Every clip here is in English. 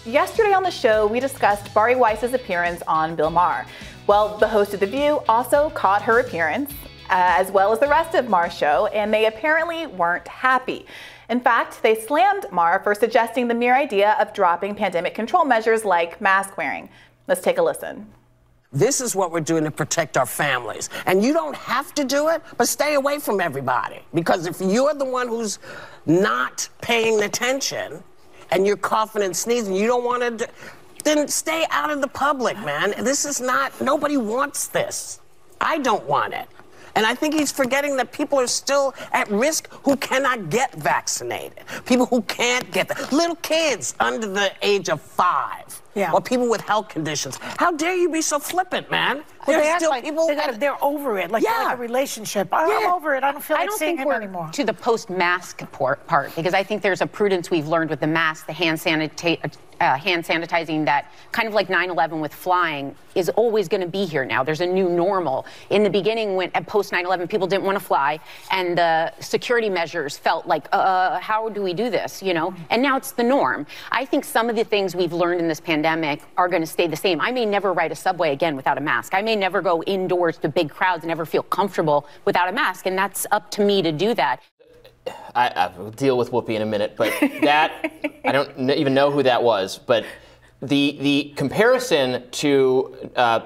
Yesterday on the show, we discussed Bari Weiss's appearance on Bill Maher. Well, the host of The View also caught her appearance, as well as the rest of Maher's show, and they apparently weren't happy. In fact, they slammed Maher for suggesting the mere idea of dropping pandemic control measures like mask wearing. Let's take a listen. This is what we're doing to protect our families. And you don't have to do it, but stay away from everybody. Because if you're the one who's not paying attention and you're coughing and sneezing, you don't want to, then stay out of the public, man. This is not, nobody wants this. I don't want it. And I think he's forgetting that people are still at risk who cannot get vaccinated. People who can't get that. Little kids under the age of 5. Yeah. Or people with health conditions. How dare you be so flippant, man? Well, they still like people they're over it, like a relationship. I'm over it. I don't feel like seeing it anymore. To the post-mask part, because I think there's a prudence we've learned with the mask, the hand sanitizing, that kind of like 9/11 with flying is always going to be here now. There's a new normal. In the beginning, when at post 9/11, people didn't want to fly, and the security measures felt like, how do we do this? You know, and now it's the norm. I think some of the things we've learned in this pandemic are going to stay the same. I may never ride a subway again without a mask. I may never go indoors to big crowds and ever feel comfortable without a mask, and that's up to me to do that. I will deal with Whoopi in a minute, but that, I don't even know who that was, but the comparison to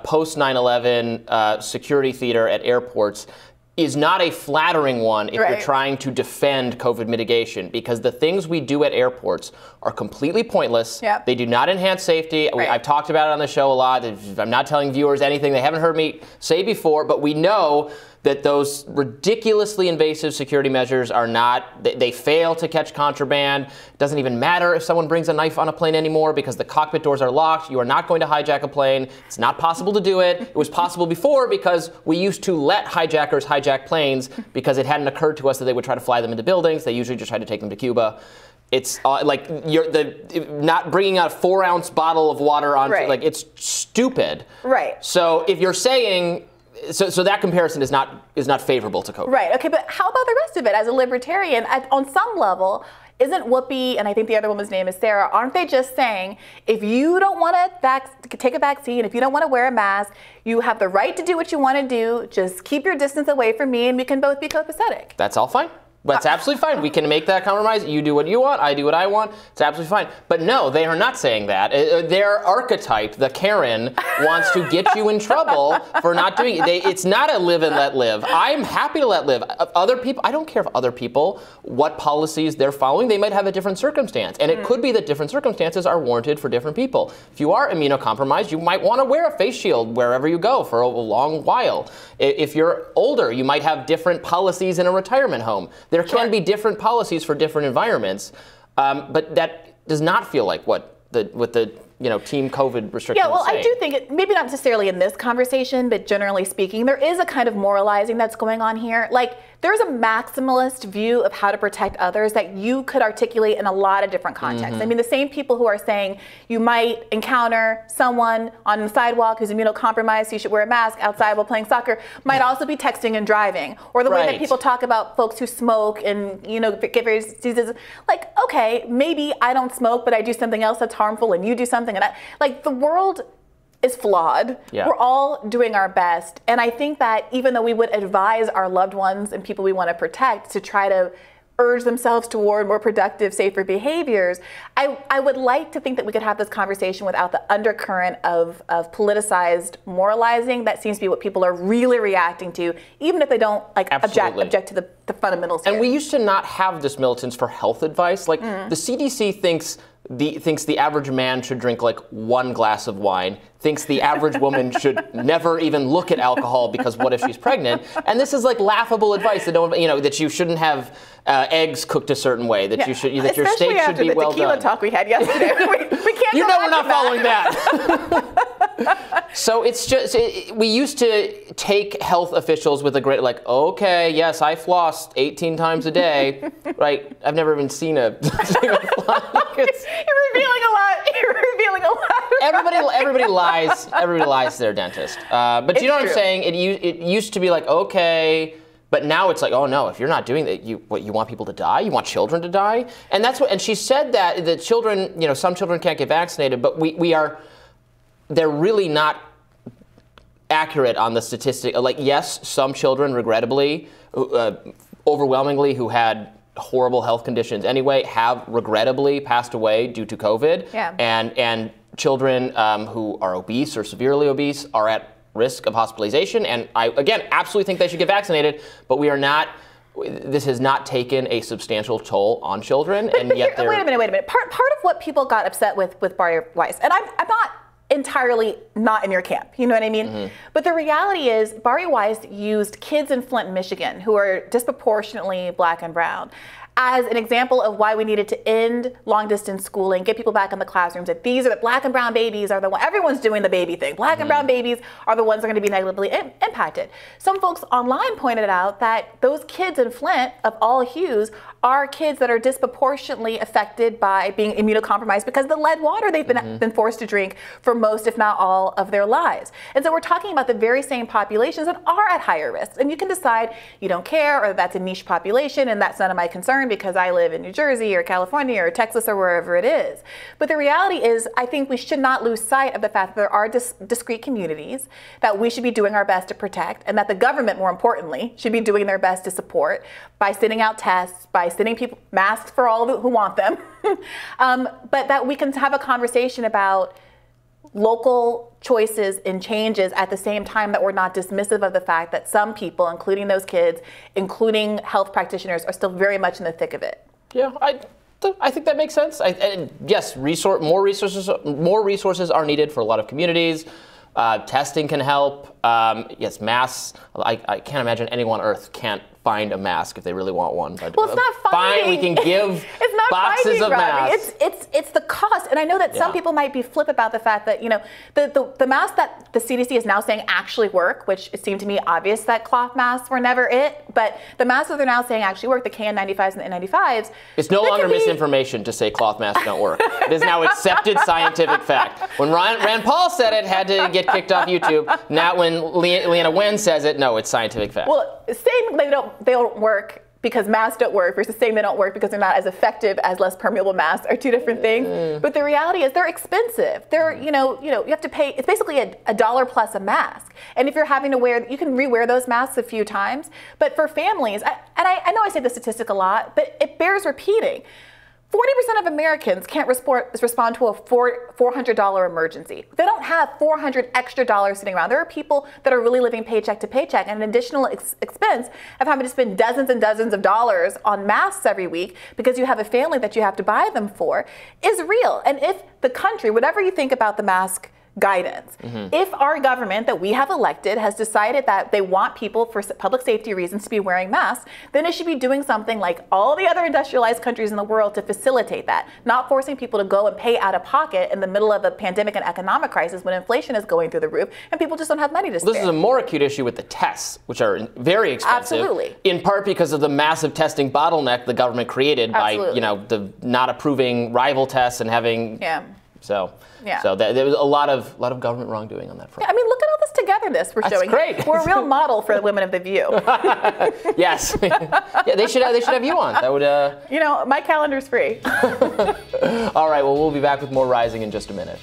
post 9/11 security theater at airports is not a flattering one if you're trying to defend COVID mitigation, because the things we do at airports are completely pointless. Yep. They do not enhance safety. I've talked about it on the show a lot. I'm not telling viewers anything they haven't heard me say before, but we know that those ridiculously invasive security measures are not, they fail to catch contraband. It doesn't even matter if someone brings a knife on a plane anymore because the cockpit doors are locked. You are not going to hijack a plane. It's not possible to do it. It was possible before because we used to let hijackers hijack planes because it hadn't occurred to us that they would try to fly them into buildings. They usually just tried to take them to Cuba. It's like not bringing out a 4-ounce bottle of water on, like, it's stupid. Right. So if you're saying, so that comparison is not favorable to COVID. Right. Okay, but how about the rest of it? As a libertarian, on some level, isn't Whoopi, and I think the other woman's name is Sarah, aren't they just saying, if you don't want to take a vaccine, if you don't want to wear a mask, you have the right to do what you want to do, just keep your distance away from me and we can both be copacetic? That's all fine. That's absolutely fine. We can make that compromise. You do what you want. I do what I want. It's absolutely fine. But no, they are not saying that. Their archetype, the Karen, wants to get you in trouble for not doing it. It's not a live and let live. I'm happy to let live. Other people, I don't care if other people, what policies they're following. They might have a different circumstance. And it could be that different circumstances are warranted for different people. If you are immunocompromised, you might want to wear a face shield wherever you go for a long while. If you're older, you might have different policies in a retirement home. There can be different policies for different environments, but that does not feel like what the team COVID restrictions. Yeah, well, say. I do think maybe not necessarily in this conversation, but generally speaking, there is a kind of moralizing that's going on here. Like, there's a maximalist view of how to protect others that you could articulate in a lot of different contexts. I mean, the same people who are saying you might encounter someone on the sidewalk who's immunocompromised, so you should wear a mask outside while playing soccer, might also be texting and driving. Or the way that people talk about folks who smoke and, get various diseases. Like, okay, maybe I don't smoke, but I do something else that's harmful and you do something. And the world is flawed. Yeah. We're all doing our best. And I think that even though we would advise our loved ones and people we want to protect to try to urge themselves toward more productive, safer behaviors, I would like to think that we could have this conversation without the undercurrent of politicized moralizing. That seems to be what people are really reacting to, even if they don't object to the fundamentals here. And we used to not have this militance for health advice. Like the CDC thinks the average man should drink like 1 glass of wine, thinks the average woman should never even look at alcohol because what if she's pregnant? And this is like laughable advice that that you shouldn't have eggs cooked a certain way, that you should that your steak should be well done. Especially after the tequila talk we had yesterday. we can't. We're not following that. So it's just we used to take health officials with a great okay, yes, I flossed 18 times a day, right? I've never even seen a floss. You're revealing a lot. Everybody lies. Everybody lies to their dentist. But you know what I'm saying? It used to be like, okay, But now it's like, oh no, if you're not doing that, you want people to die? You want children to die? And that's what. And she said that the children, some children can't get vaccinated, but they're really not accurate on the statistic. Like, yes, some children, regrettably, overwhelmingly, who had horrible health conditions anyway, have regrettably passed away due to COVID. Yeah. And children who are obese or severely obese are at risk of hospitalization. And I, again, absolutely think they should get vaccinated, but this has not taken a substantial toll on children. Wait a minute. Part of what people got upset with Bari Weiss, and I'm not entirely not in your camp, you know what I mean? Mm-hmm. But the reality is Bari Weiss used kids in Flint, Michigan, who are disproportionately black and brown, as an example of why we needed to end long-distance schooling, get people back in the classrooms. That these are the black and brown babies are the one. Everyone's doing the baby thing. Black and brown babies are the ones that are going to be negatively impacted. Some folks online pointed out that those kids in Flint of all hues are kids that are disproportionately affected by being immunocompromised because of the lead water they've been forced to drink for most, if not all, of their lives. And so we're talking about the very same populations that are at higher risk. And you can decide you don't care, or that's a niche population and that's none of my concern because I live in New Jersey or California or Texas or wherever it is. But the reality is, I think we should not lose sight of the fact that there are discrete communities that we should be doing our best to protect, and that the government, more importantly, should be doing their best to support by sending out tests, by sending people masks for all who want them, but that we can have a conversation about local choices and changes at the same time that we're not dismissive of the fact that some people, including those kids, including health practitioners, are still very much in the thick of it. Yeah, I think that makes sense. Yes, more resources are needed for a lot of communities. Testing can help. Yes, masks. I can't imagine anyone on Earth can't find a mask if they really want one. But, well, it's not finding. Fine, we can give it's not boxes finding, of masks. It's the cost. And I know that some people might be flip about the fact that, the masks that the CDC is now saying actually work, which it seemed to me obvious that cloth masks were never it, but the masks that they're now saying actually work, the KN95s and the N95s. It's no longer misinformation to say cloth masks don't work. It is now accepted scientific fact. When Rand Paul said it, had to get kicked off YouTube. Now when Leana Wen says it, no, it's scientific fact. Well, saying they don't work because masks don't work versus saying they don't work because they're not as effective as less permeable masks are two different things. But the reality is they're expensive. They're, you have to pay, it's basically a dollar plus a mask. And if you're having to wear, you can rewear those masks a few times. But for families, I know I say the statistic a lot, but it bears repeating. 40% of Americans can't respond to a $400 emergency. They don't have $400 extra sitting around. There are people that are really living paycheck to paycheck, and an additional expense of having to spend dozens and dozens of dollars on masks every week because you have a family that you have to buy them for is real. And if the country, whatever you think about the mask guidance, if our government that we have elected has decided that they want people for public safety reasons to be wearing masks, then it should be doing something like all the other industrialized countries in the world to facilitate that, not forcing people to go and pay out of pocket in the middle of a pandemic and economic crisis when inflation is going through the roof and people just don't have money to spare. This is a more acute issue with the tests, which are very expensive. Absolutely. In part because of the massive testing bottleneck the government created by, the not approving rival tests and having So there was a lot of government wrongdoing on that front. Yeah, I mean, look at all this togetherness we're showing. That's great. We're a real model for the women of The View. Yes. Yeah, they should have you on. That would. My calendar's free. All right. Well, we'll be back with more Rising in just a minute.